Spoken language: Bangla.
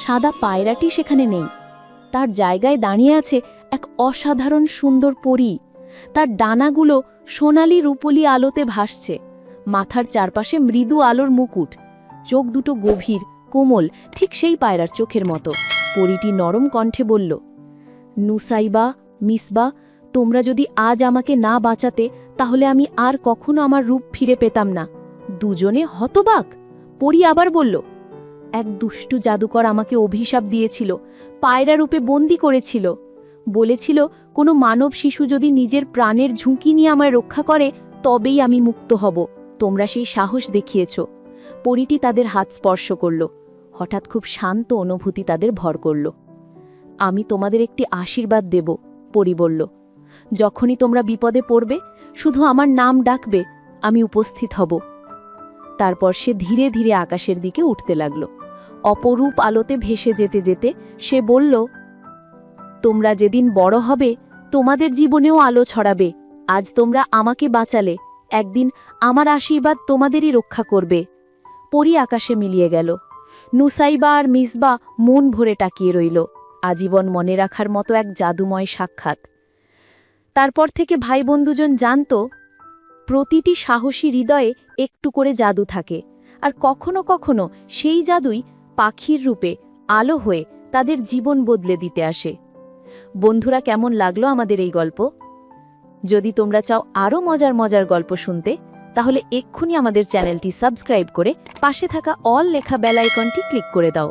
সাদা পায়রাটি সেখানে নেই। তার জায়গায় দাঁড়িয়ে আছে এক অসাধারণ সুন্দর পরী। তার ডানাগুলো সোনালি রূপলি আলোতে ভাসছে, মাথার চারপাশে মৃদু আলোর মুকুট, চোখ দুটো গভীর কোমল, ঠিক সেই পায়রার চোখের মতো। পরীটি নরম কণ্ঠে বলল, নুসাইবা, মিসবা, তোমরা যদি আজ আমাকে না বাঁচাতে তাহলে আমি আর কখনো আমার রূপ ফিরে পেতাম না। দুজনে হতবাক। পরী আবার বলল, এক দুষ্টু জাদুকর আমাকে অভিশাপ দিয়েছিল, পায়রা রূপে বন্দি করেছিল। বলেছিল কোনো মানব শিশু যদি নিজের প্রাণের ঝুঁকি নিয়ে আমায় রক্ষা করে তবেই আমি মুক্ত হব। তোমরা সেই সাহস দেখিয়েছ। পরীটি তাদের হাত স্পর্শ করল। হঠাৎ খুব শান্ত অনুভূতি তাদের ভর করল। আমি তোমাদের একটি আশীর্বাদ দেব, পরী বলল। যখনই তোমরা বিপদে পড়বে শুধু আমার নাম ডাকবে, আমি উপস্থিত হব। তারপর সে ধীরে ধীরে আকাশের দিকে উঠতে লাগল। অপরূপ আলোতে ভেসে যেতে যেতে সে বলল, তোমরা যেদিন বড় হবে তোমাদের জীবনেও আলো ছড়াবে। আজ তোমরা আমাকে বাঁচালে, একদিন আমার আশীর্বাদ তোমাদেরই রক্ষা করবে। পরী আকাশে মিলিয়ে গেল। নুসাইবা আর মিসবা মন ভরে তাকিয়ে রইল। আজীবন মনে রাখার মতো এক জাদুময় সাক্ষাৎ। তারপর থেকে ভাই বন্ধুজন জানত, প্রতিটি সাহসী হৃদয়ে একটু করে জাদু থাকে, আর কখনো কখনো সেই জাদুই পাখির রূপে আলো হয়ে তাদের জীবন বদলে দিতে আসে। বন্ধুরা, কেমন লাগলো আমাদের এই গল্প? যদি তোমরা চাও আরও মজার মজার গল্প শুনতে, তাহলে এক্ষুনি আমাদের চ্যানেলটি সাবস্ক্রাইব করে পাশে থাকা অল লেখা বেল আইকনটি ক্লিক করে দাও।